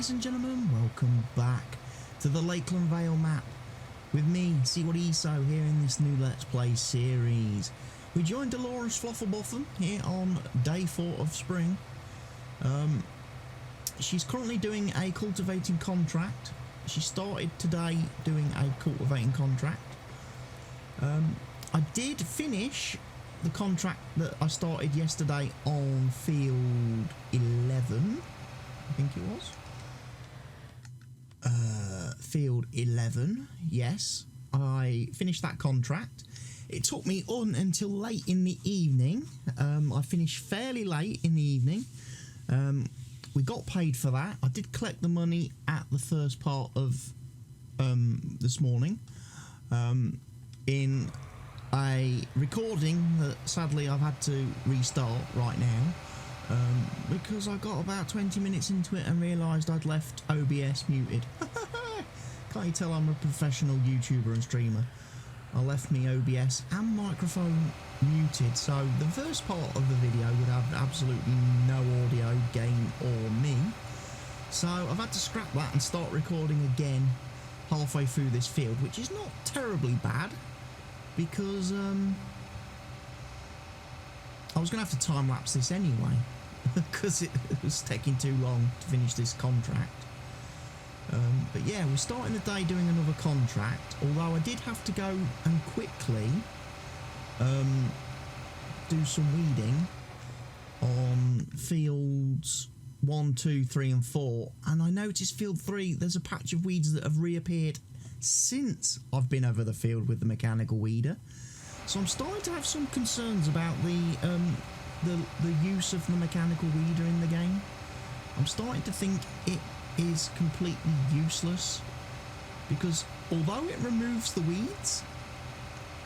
ladies and gentlemen, welcome back to the Lakeland Vale Map with me, CWATTYESO, here in this new Let's Play series. We joined Dolores Flufferbotham here on day 4 of spring. She's currently doing a cultivating contract. She started today doing a cultivating contract. I did finish the contract that I started yesterday on field 11. I think it was. Field 11, yes. I finished that contract. It took me on until late in the evening. I finished fairly late in the evening. We got paid for that. I did collect the money at the first part of this morning in a recording that sadly I've had to restart right now. Because I got about 20 minutes into it and realised I'd left OBS muted. Can't you tell I'm a professional YouTuber and streamer? I left me OBS and microphone muted, so the first part of the video would have absolutely no audio, game or me. So I've had to scrap that and start recording again halfway through this field, which is not terribly bad because I was going to have to time-lapse this anyway because it was taking too long to finish this contract. But yeah, we're starting the day doing another contract, although I did have to go and quickly do some weeding on fields 1, 2, 3 and 4, and I noticed field 3 there's a patch of weeds that have reappeared since I've been over the field with the mechanical weeder. So I'm starting to have some concerns about the use of the mechanical weeder in the game. I'm starting to think it is completely useless because although it removes the weeds,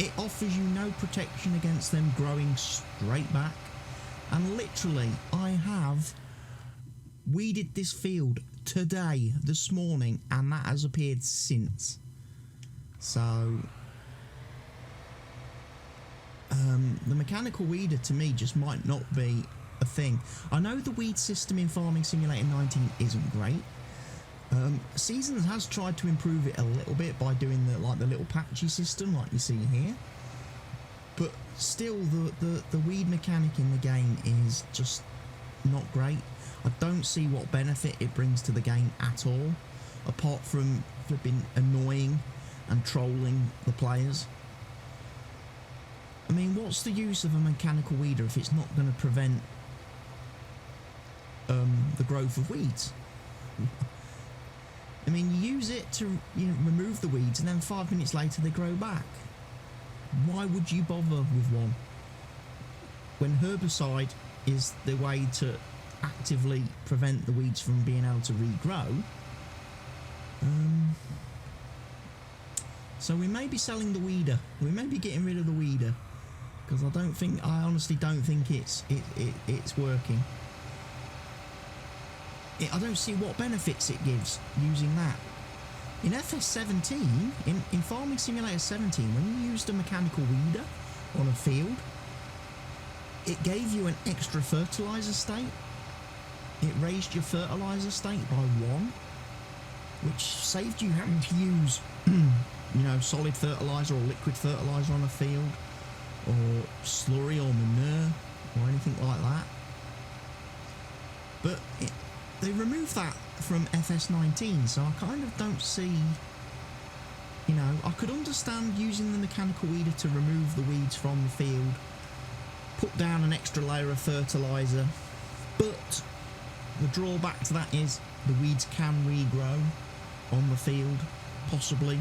it offers you no protection against them growing straight back. And literally, I have weeded this field today, this morning, and that has appeared since. So the mechanical weeder to me just might not be a thing. I know the weed system in Farming Simulator 19 isn't great. Seasons has tried to improve it a little bit by doing the little patchy system like you see here, but still the weed mechanic in the game is just not great. I don't see what benefit it brings to the game at all, apart from flipping annoying and trolling the players. I mean, what's the use of a mechanical weeder if it's not going to prevent the growth of weeds? I mean, you use it to remove the weeds, and then 5 minutes later they grow back. Why would you bother with one when herbicide is the way to actively prevent the weeds from being able to regrow? So we may be selling the weeder. We may be getting rid of the weeder because I honestly don't think it's working. I don't see what benefits it gives using that. In FS19, in Farming Simulator 17, when you used a mechanical weeder on a field, it gave you an extra fertilizer state. It raised your fertilizer state by 1, which saved you having to use solid fertilizer or liquid fertilizer on a field, or slurry or manure or anything like that. But they removed that from FS19, so I kind of don't see, I could understand using the mechanical weeder to remove the weeds from the field, put down an extra layer of fertilizer, but the drawback to that is the weeds can regrow on the field, possibly,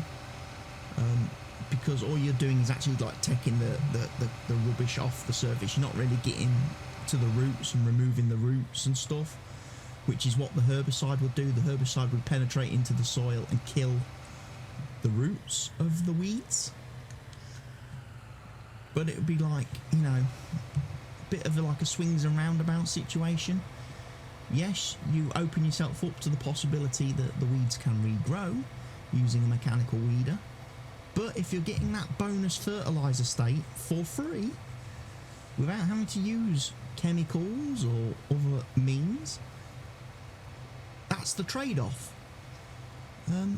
because all you're doing is actually like taking the rubbish off the surface. You're not really getting to the roots and removing the roots and stuff, which is what the herbicide would do. The herbicide would penetrate into the soil and kill the roots of the weeds. But it would be like, a bit of like a swings and roundabouts situation. Yes, you open yourself up to the possibility that the weeds can regrow using a mechanical weeder. But if you're getting that bonus fertilizer state for free, without having to use chemicals or other means, that's the trade-off.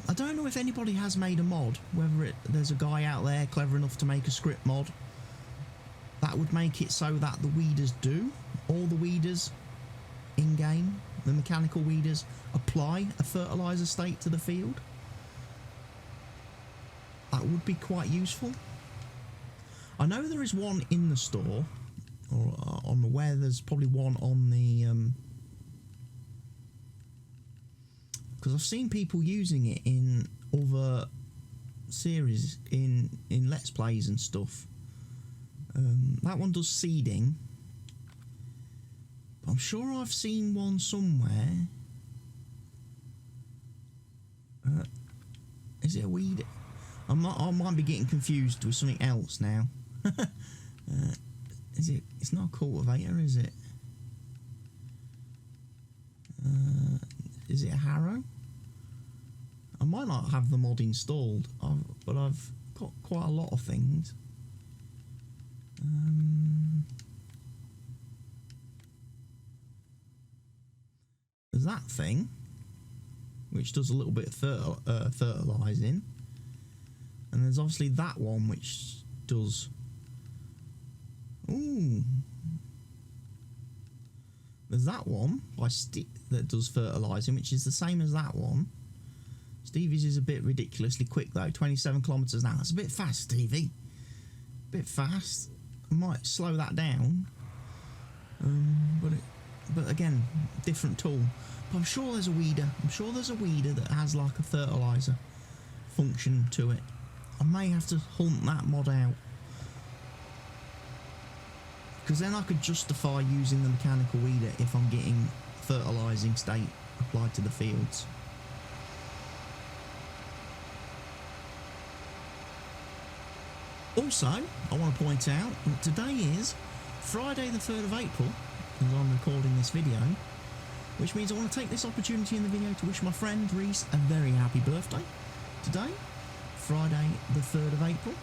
I don't know if anybody has made a mod, whether there's a guy out there clever enough to make a script mod that would make it so that the weeders do, all the weeders in-game, the mechanical weeders, apply a fertiliser state to the field. That would be quite useful. I know there is one in the store, or I'm aware there's probably one on the... because I've seen people using it in other series, in Let's Plays and stuff. That one does seeding. But I'm sure I've seen one somewhere. Is it a weed? I might be getting confused with something else now. Is it? It's not a cultivator, is it? Is it a harrow? I might not have the mod installed, but I've got quite a lot of things. There's that thing, which does a little bit of fertilising. And there's obviously that one which does... Ooh. There's that one that does fertilising, which is the same as that one. Stevie's is a bit ridiculously quick though, 27 kilometres an hour. That's a bit fast, Stevie. A bit fast. I might slow that down. But again, different tool. But I'm sure there's a weeder. I'm sure there's a weeder that has like a fertiliser function to it. I may have to hunt that mod out, because then I could justify using the mechanical weeder if I'm getting fertilising state applied to the fields. Also, I want to point out that today is Friday the 3rd of April, as I'm recording this video, which means I want to take this opportunity in the video to wish my friend Reese a very happy birthday today, Friday the 3rd of April.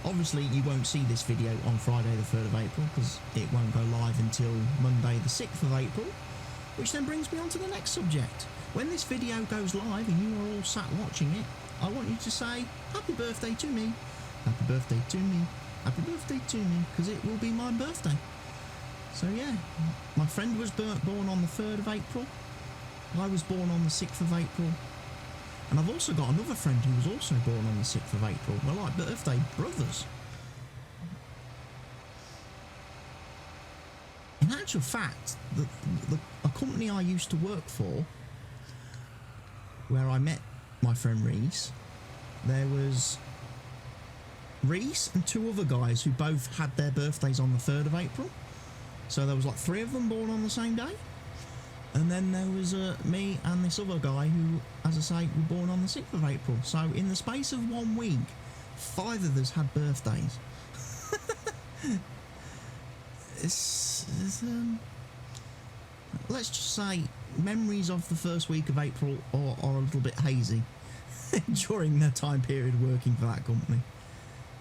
Obviously you won't see this video on Friday the 3rd of April because it won't go live until Monday the 6th of April, which then brings me on to the next subject. When this video goes live and you are all sat watching it, I want you to say happy birthday to me, happy birthday to me, happy birthday to me, because it will be my birthday. So yeah, my friend was born on the 3rd of April, I was born on the 6th of April, and I've also got another friend who was also born on the 6th of April. We're like birthday brothers. In actual fact, a company I used to work for, where I met my friend Reese, there was Reese and two other guys who both had their birthdays on the 3rd of April. So there was like 3 of them born on the same day. And then there was me and this other guy who, as I say, were born on the 6th of April. So in the space of 1 week, 5 of us had birthdays. Let's just say memories of the first week of April are a little bit hazy during the time period working for that company.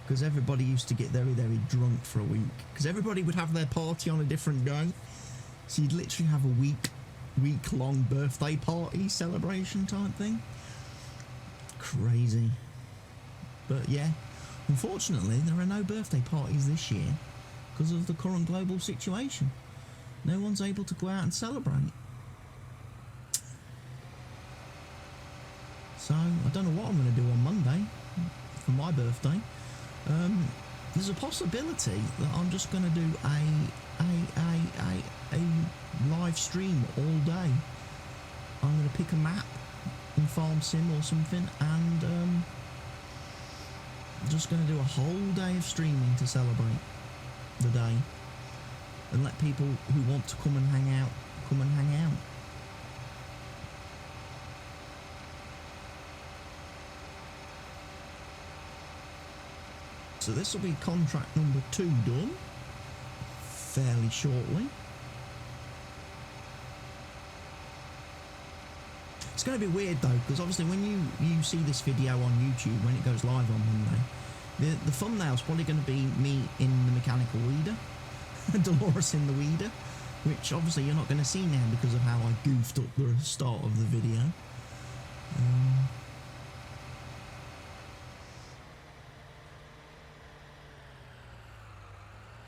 Because everybody used to get very, very drunk for a week. Because everybody would have their party on a different day. So you'd literally have a week-long birthday party celebration type thing. Crazy. But yeah, unfortunately there are no birthday parties this year because of the current global situation. No one's able to go out and celebrate. So I don't know what I'm going to do on Monday for my birthday. There's a possibility that I'm just going to do a live stream all day. I'm going to pick a map in Farm Sim or something, and just going to do a whole day of streaming to celebrate the day, and let people who want to come and hang out come and hang out. So this will be contract number 2 done fairly shortly. It's going to be weird though, because obviously when you see this video on YouTube, when it goes live on Monday, the thumbnail's probably going to be me in the mechanical weeder, Dolores in the weeder, which obviously you're not going to see now because of how I goofed up the start of the video.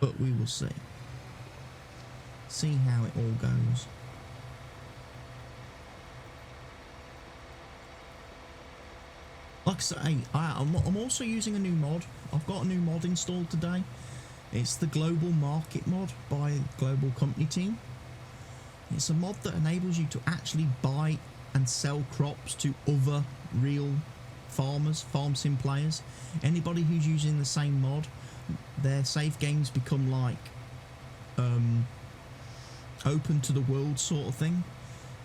But we will see. See how it all goes. Like I say, I'm also using a new mod. I've got a new mod installed today. It's the Global Market mod by Global Company Team. It's a mod that enables you to actually buy and sell crops to other real farmers, farm sim players. Anybody who's using the same mod, their save games become like open to the world sort of thing.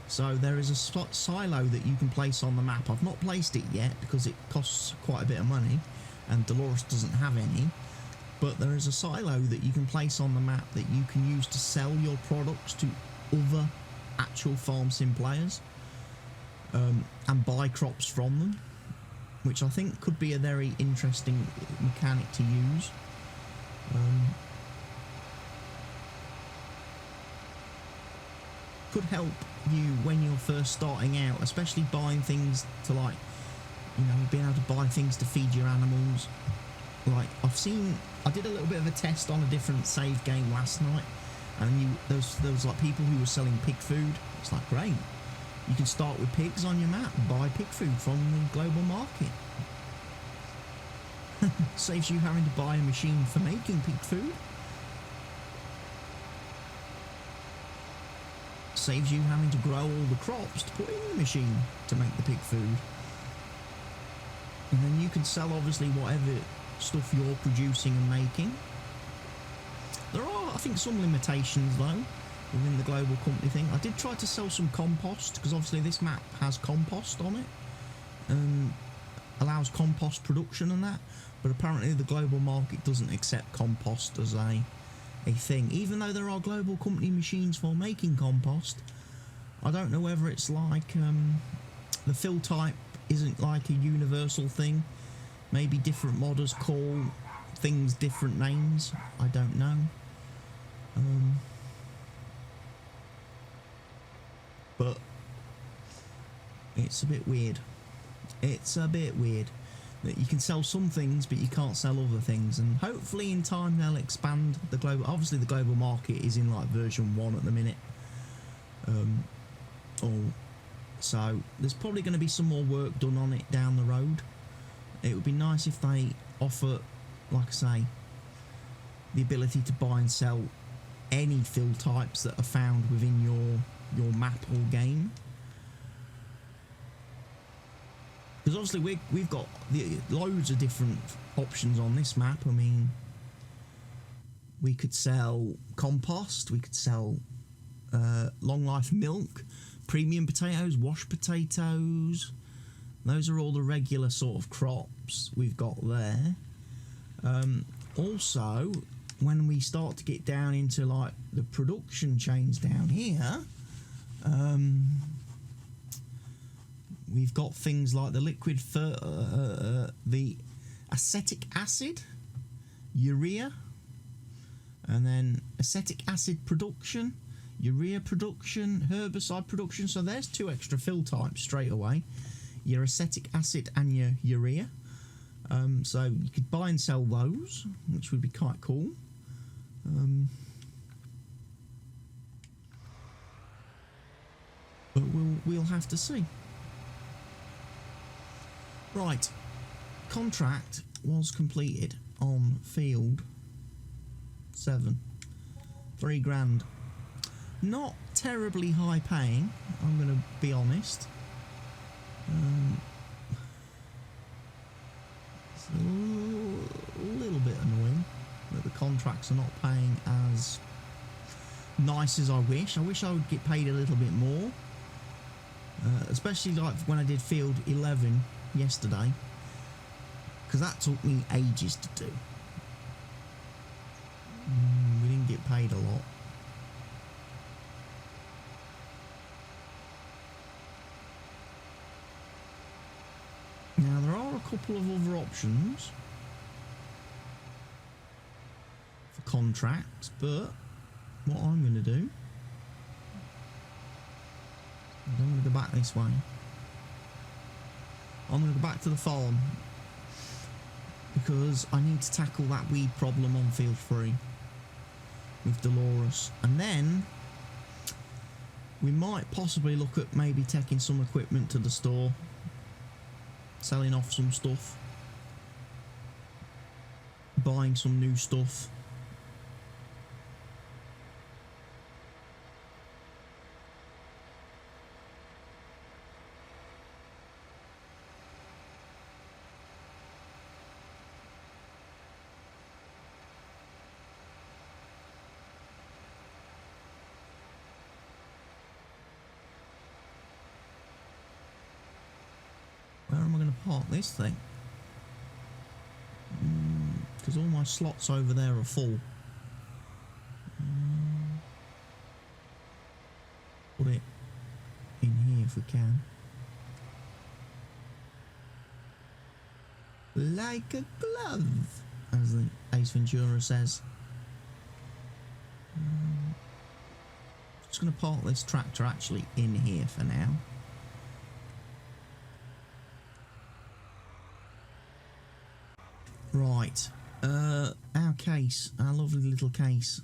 So there is a silo that you can place on the map. I've not placed it yet because it costs quite a bit of money and Dolores doesn't have any. But there is a silo that you can place on the map that you can use to sell your products to other actual farm sim players and buy crops from them, which I think could be a very interesting mechanic to use. Could help you when you're first starting out, especially buying things to, like, you know, being able to buy things to feed your animals. Like, I did a little bit of a test on a different save game last night, and there was like people who were selling pig food. It's like, great, you can start with pigs on your map and buy pig food from the global market. Saves you having to buy a machine for making pig food. Saves you having to grow all the crops to put in the machine to make the pig food. And then you can sell obviously whatever stuff you're producing and making. There are, I think, some limitations though within the global company thing. I did try to sell some compost because obviously this map has compost on it and allows compost production and that, but apparently the global market doesn't accept compost as a thing, even though there are global company machines for making compost. I don't know whether it's like the fill type isn't like a universal thing. Maybe different modders call things different names. I don't know. But it's a bit weird. It's a bit weird that you can sell some things but you can't sell other things, and hopefully in time they'll expand the global. Obviously the global market is in like version 1 at the minute, so there's probably going to be some more work done on it down the road. It would be nice if they offer, like I say, the ability to buy and sell any fill types that are found within your map or game. Because obviously we've got loads of different options on this map. I mean, we could sell compost, we could sell long life milk, premium potatoes, wash potatoes. Those are all the regular sort of crops we've got there. Also, when we start to get down into like the production chains down here, we've got things like the liquid the acetic acid, urea, and then acetic acid production, urea production, herbicide production. So there's 2 extra fill types straight away, your acetic acid and your urea. So you could buy and sell those, which would be quite cool. But we'll have to see. Right, contract was completed on field 7, 3 grand. Not terribly high paying, I'm going to be honest. It's a little bit annoying that the contracts are not paying as nice as I wish. I wish I would get paid a little bit more, especially like when I did field 11 yesterday, because that took me ages to do. We didn't get paid a lot. Now there are a couple of other options for contracts, but what I'm going to do I'm going to go back this way. I'm going to go back to the farm because I need to tackle that weed problem on field 3 with Dolores, and then we might possibly look at maybe taking some equipment to the store, selling off some stuff, buying some new stuff. Where am I going to park this thing? Because all my slots over there are full. Put it in here if we can. Like a glove, as the Ace Ventura says. Just going to park this tractor actually in here for now. Right, our case, our lovely little case.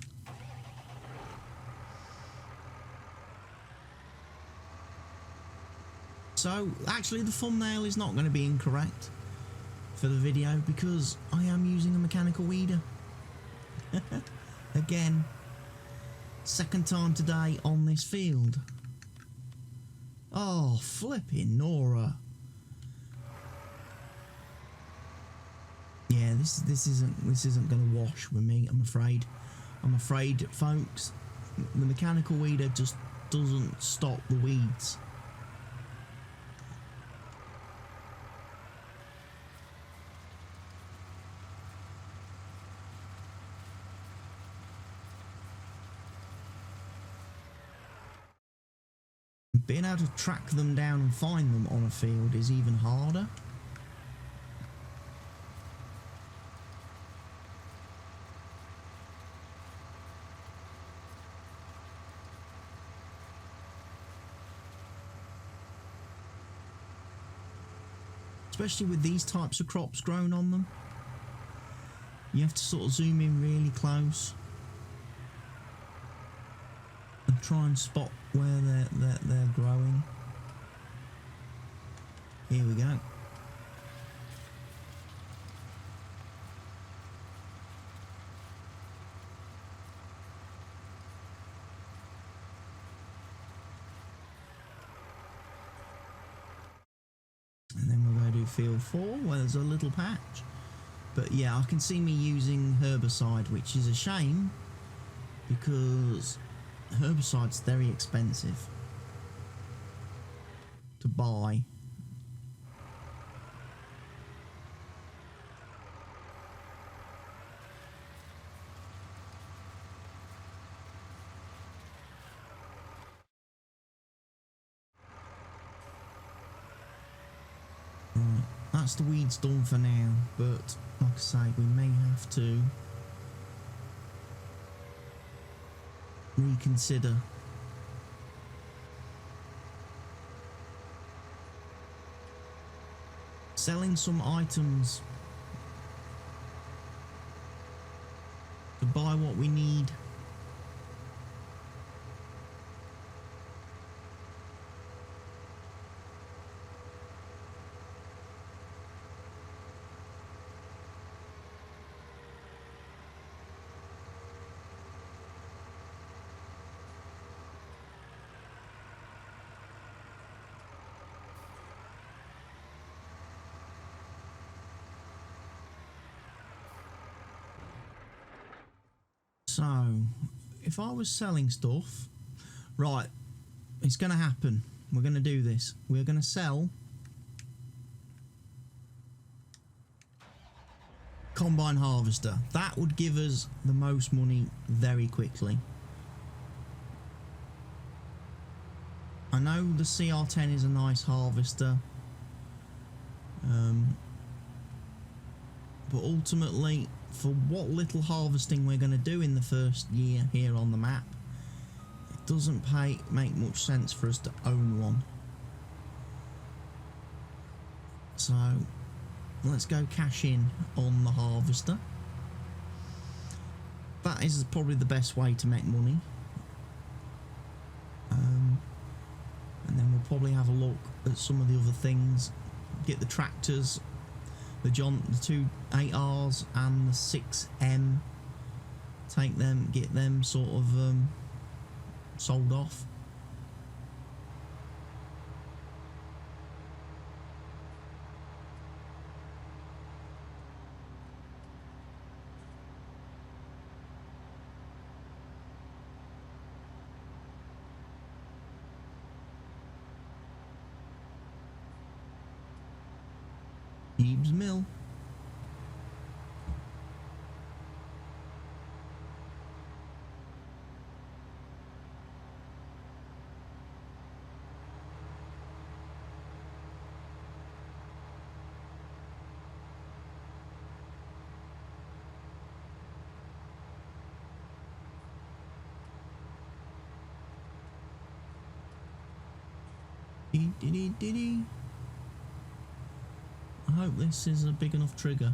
So, actually the thumbnail is not going to be incorrect for the video because I am using a mechanical weeder. Again, second time today on this field. Oh, flipping Nora. Yeah, this isn't going to wash with me, I'm afraid. I'm afraid, folks, the mechanical weeder just doesn't stop the weeds. Being able to track them down and find them on a field is even harder. Especially with these types of crops grown on them. You have to sort of zoom in really close and try and spot where they're growing. Here we go. And then we're going to do field 4 where there's a little patch. But yeah, I can see me using herbicide, which is a shame because herbicide's very expensive to buy. Right, that's the weeds done for now, but like I say, we may have to reconsider. Selling some items to buy what we need. So, if I was selling stuff, right, it's going to happen. We're going to do this. We're going to sell combine harvester. That would give us the most money very quickly. I know the CR10 is a nice harvester, but ultimately, for what little harvesting we're going to do in the first year here on the map, doesn't make much sense for us to own one. So let's go cash in on the harvester. That is probably the best way to make money. And then we'll probably have a look at some of the other things. Get the tractors, the two 8Rs and the 6M. Take them, get them sort of sold off. Ebbs Mill. Dee. I hope this is a big enough trigger.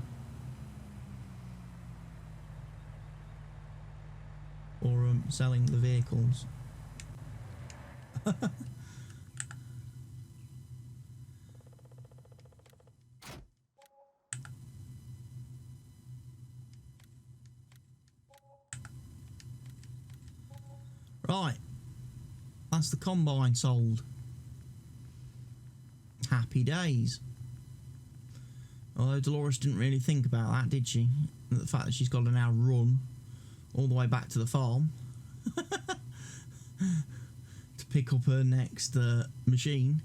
Or selling the vehicles. Right. That's the combine sold. Happy days. Although Dolores didn't really think about that, did she? The fact that she's got to now run all the way back to the farm to pick up her next machine.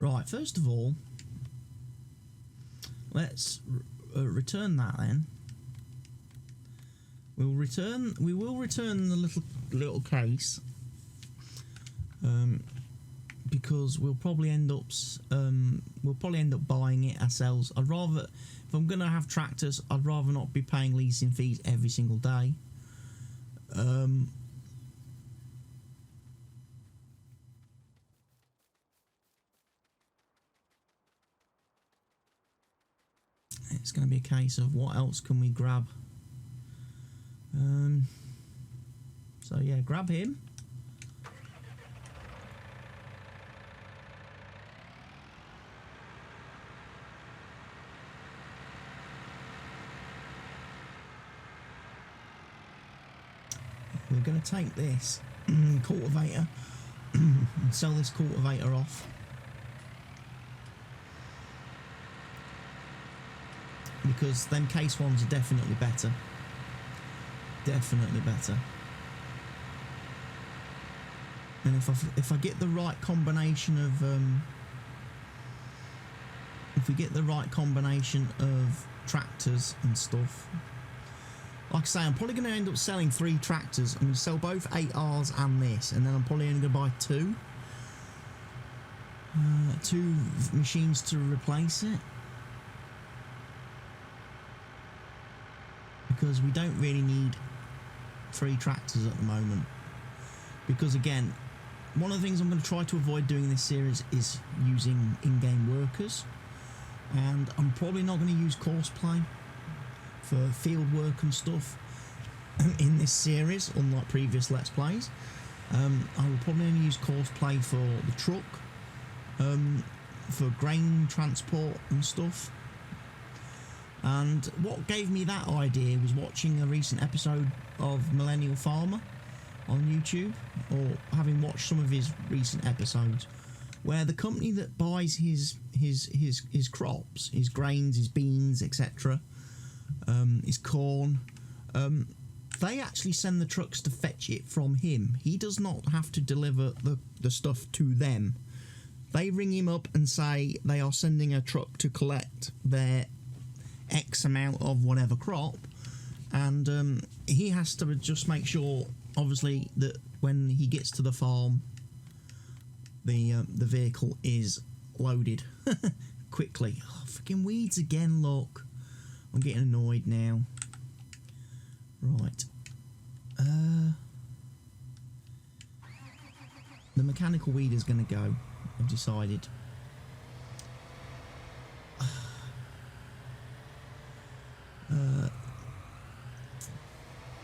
Right, first of all, let's return that then. We will return the little case, because we'll probably end up buying it ourselves. I'd rather, if I'm gonna have tractors, I'd rather not be paying leasing fees every single day. It's going to be a case of what else can we grab. So yeah, grab him. We're going to take this cultivator and sell this cultivator off. Because them case ones are definitely better. Definitely better. And if I get the right combination of if we get the right combination of tractors and stuff, like I say, I'm probably going to end up selling 3 tractors. I'm going to sell both 8Rs and this, and then I'm probably only going to buy 2 machines to replace it. Because we don't really need 3 tractors at the moment. Because again, one of the things I'm going to try to avoid doing in this series is using in-game workers. And I'm probably not going to use courseplay for field work and stuff in this series, unlike previous Let's Plays. I will probably only use courseplay for the truck, for grain transport and stuff. And what gave me that idea was watching a recent episode of Millennial Farmer on YouTube, or having watched some of his recent episodes, where the company that buys his crops, his grains, his beans, etc., his corn, they actually send the trucks to fetch it from him. He does not have to deliver the stuff to them. They ring him up and say they are sending a truck to collect their X amount of whatever crop, and he has to just make sure, obviously, that when he gets to the farm, the vehicle is loaded quickly. Oh, freaking weeds again, look. I'm getting annoyed now. Right. The mechanical weeder's going to go. I've decided.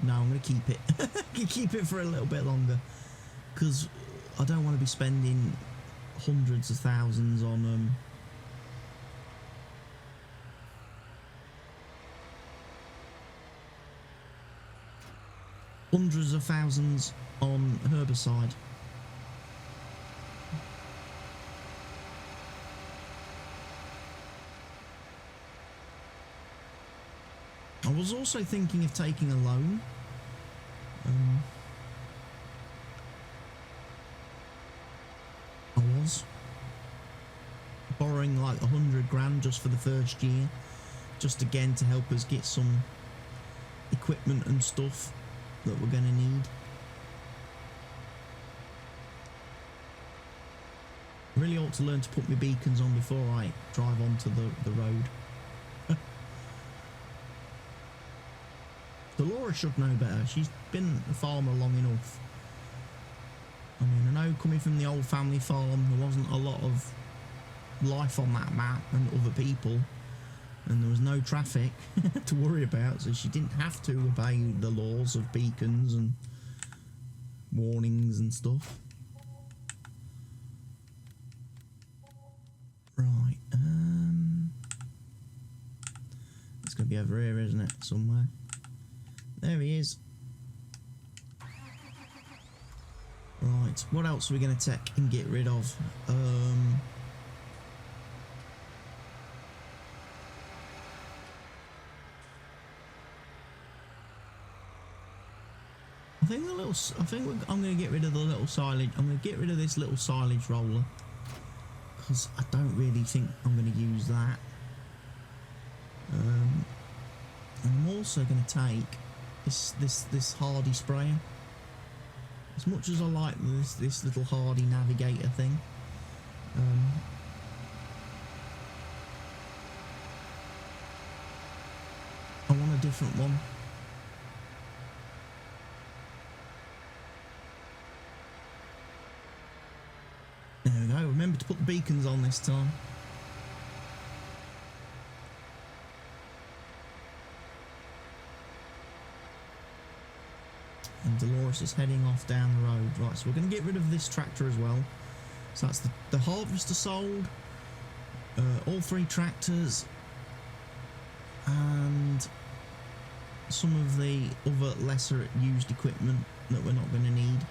No, I'm going to keep it. Keep it for a little bit longer, because I don't want to be spending hundreds of thousands on hundreds of thousands on herbicide. I was also thinking of taking a loan. I was borrowing like 100 grand just for the first year, just again to help us get some equipment and stuff that we're going to need. I really ought to learn to put my beacons on before I drive onto the road. Laura should know better. She's been a farmer long enough. I mean, I know coming from the old family farm, there wasn't a lot of life on that map and other people, and there was no traffic to worry about, so she didn't have to obey the laws of beacons and warnings and stuff. Right, it's going to be over here, isn't it? Somewhere. There he is. Right, what else are we going to take and get rid of? I'm going to get rid of the little silage. I'm going to get rid of this little silage roller, because I don't really think I'm going to use that. And I'm also going to take this hardy sprayer. As much as I like this little hardy navigator thing, I want a different one. There we go. Remember to put the beacons on this time. And Dolores is heading off down the road. Right, so we're going to get rid of this tractor as well. So that's the harvester sold. All three tractors. And some of the other lesser used equipment that we're not going to need.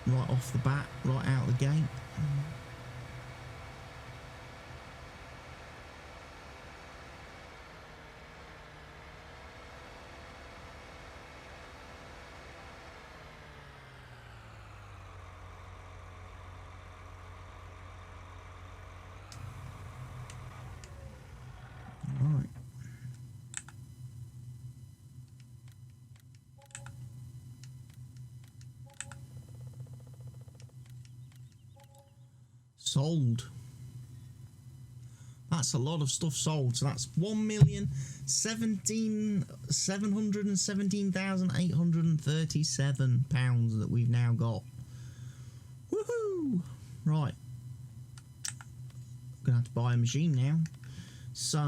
Right off the bat, right out the gate. Right. Sold. That's a lot of stuff sold. So that's 1,717,837 pounds that we've now got. Woohoo! Right. Gonna have to buy a machine now. So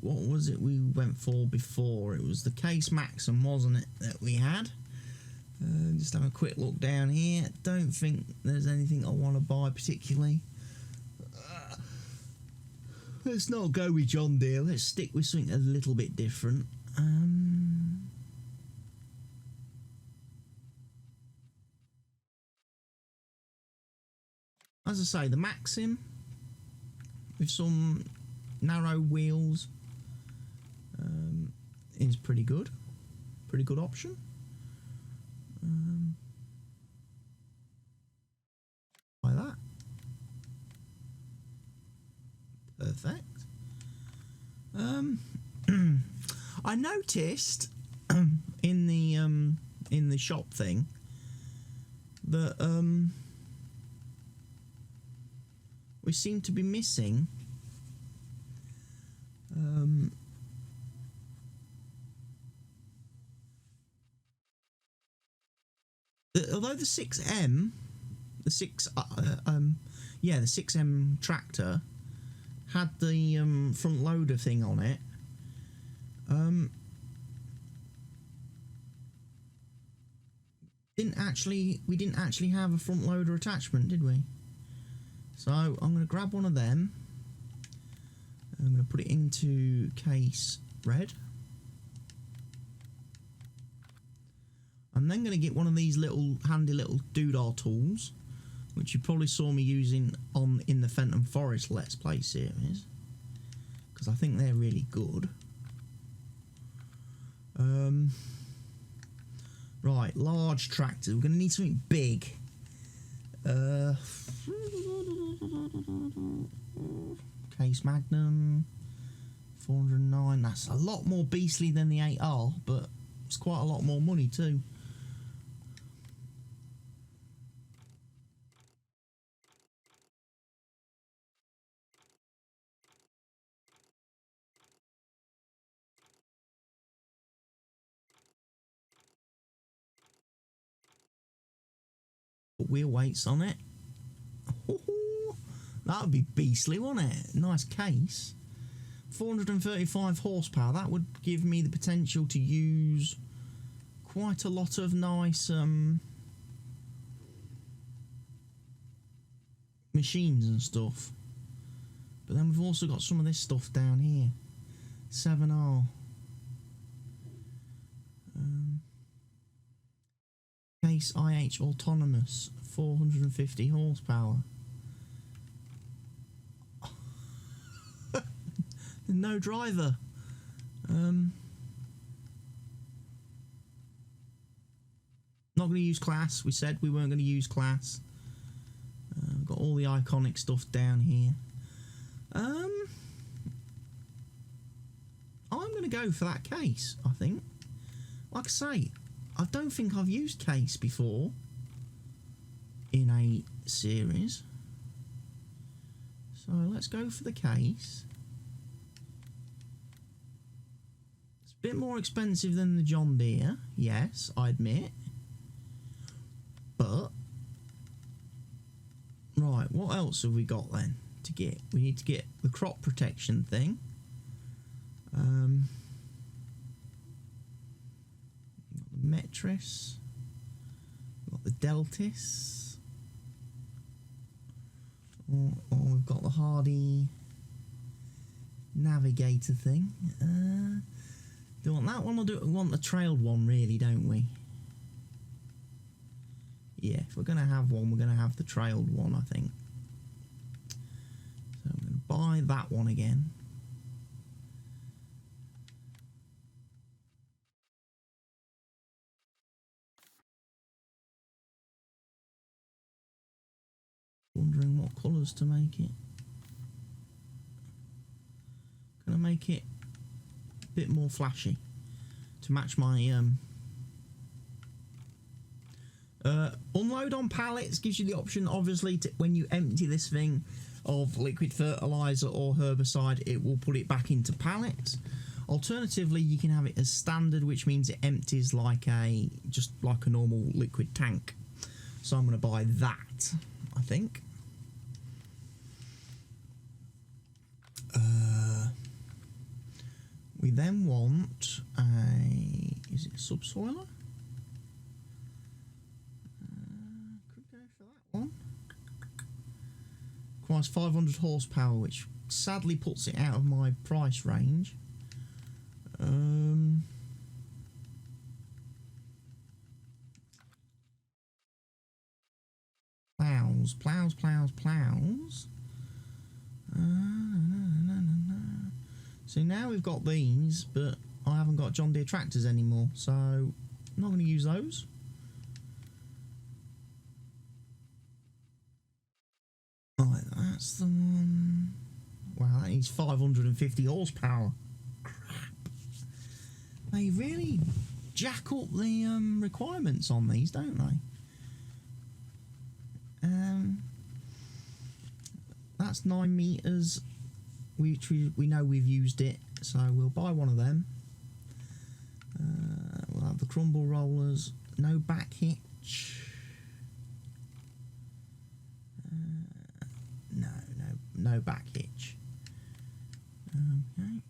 what was it we went for before? It was the Case Maxim, wasn't it, that we had? Just have a quick look down here. Don't think there's anything I want to buy particularly. Let's not go with John Deere. Let's stick with something a little bit different. As I say, the Maxim with some narrow wheels is pretty good. Pretty good option. Like that. Perfect. I noticed in the shop thing that we seem to be missing. Although the 6M, the 6M tractor had the front loader thing on it. We didn't actually have a front loader attachment, did we? So I'm going to grab one of them. I'm going to put it into case red. I'm then going to get one of these little handy little doodah tools, which you probably saw me using in the Fenton Forest Let's Play series, because I think they're really good. Right, large tractors. We're going to need something big. Case Magnum 409. That's a lot more beastly than the 8R, but it's quite a lot more money too. Put wheel weights on it. That would be beastly, wouldn't it? Nice case. 435 horsepower. That would give me the potential to use quite a lot of nice machines and stuff. But then we've also got some of this stuff down here. 7R. Case IH Autonomous. 450 horsepower. No driver. Not going to use class. We said we weren't going to use class. Got all the iconic stuff down here. I'm going to go for that case, I think. Like I say, I don't think I've used case before in a series. So let's go for the case. Bit more expensive than the John Deere, yes, I admit. But right, what else have we got then to get? We need to get the crop protection thing. Got the Metris. Got the Deltis. Or we've got the Hardy Navigator thing. Do we want that one or do we want the trailed one, really, don't we? Yeah, if we're going to have one, we're going to have the trailed one, I think. So I'm going to buy that one again. Wondering what colours to make it. Going to make it bit more flashy to match my unload on pallets. Gives you the option, obviously, to, when you empty this thing of liquid fertilizer or herbicide, it will put it back into pallets. Alternatively, you can have it as standard, which means it empties like just like a normal liquid tank. So I'm going to buy that, I think. We then want is it a subsoiler? Could go for that one. Requires 500 horsepower, which sadly puts it out of my price range. Plows. So now we've got these, but I haven't got John Deere tractors anymore, so I'm not going to use those. Right, that's the one. Wow, that needs 550 horsepower. Crap. They really jack up the requirements on these, don't they? That's 9 meters, which we know we've used it, so we'll buy one of them. We'll have the crumble rollers, no back hitch. No back hitch. Okay.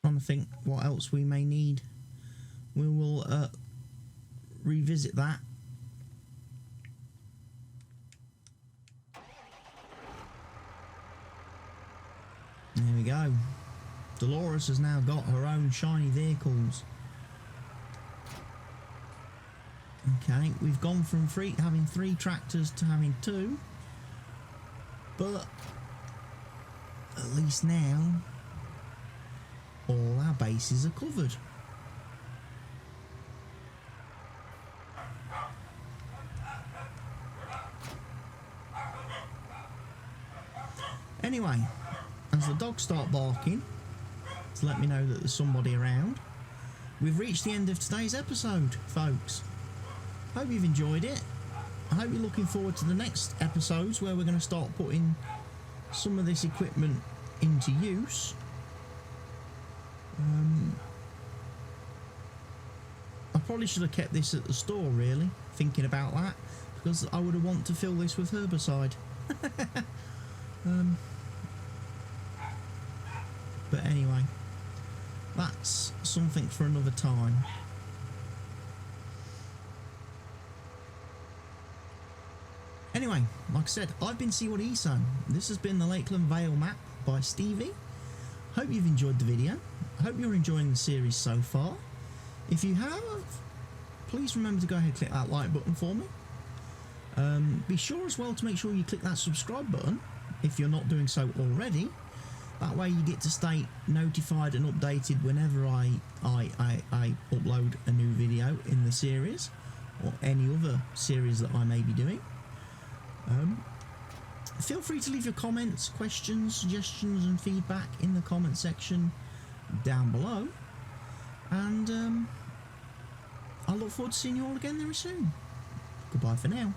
Trying to think what else we may need. We will revisit that. There we go. Dolores has now got her own shiny vehicles. Okay, we've gone from having 3 tractors to having 2, but at least now all our bases are covered. Anyway, as the dogs start barking to let me know that there's somebody around, we've reached the end of today's episode, folks. Hope you've enjoyed it. I hope you're looking forward to the next episodes where we're going to start putting some of this equipment into use. I probably should have kept this at the store, really, thinking about that, because I would have wanted to fill this with herbicide. But anyway, that's something for another time. Anyway, like I said, I've been CWATTYESO. This has been the Lakeland Vale Map by Stevie. Hope you've enjoyed the video. I hope you're enjoying the series so far. If you have, please remember to go ahead and click that like button for me. Be sure as well to make sure you click that subscribe button if you're not doing so already. That way you get to stay notified and updated whenever I upload a new video in the series or any other series that I may be doing. Feel free to leave your comments, questions, suggestions and feedback in the comment section down below, and I look forward to seeing you all again very soon. Goodbye for now.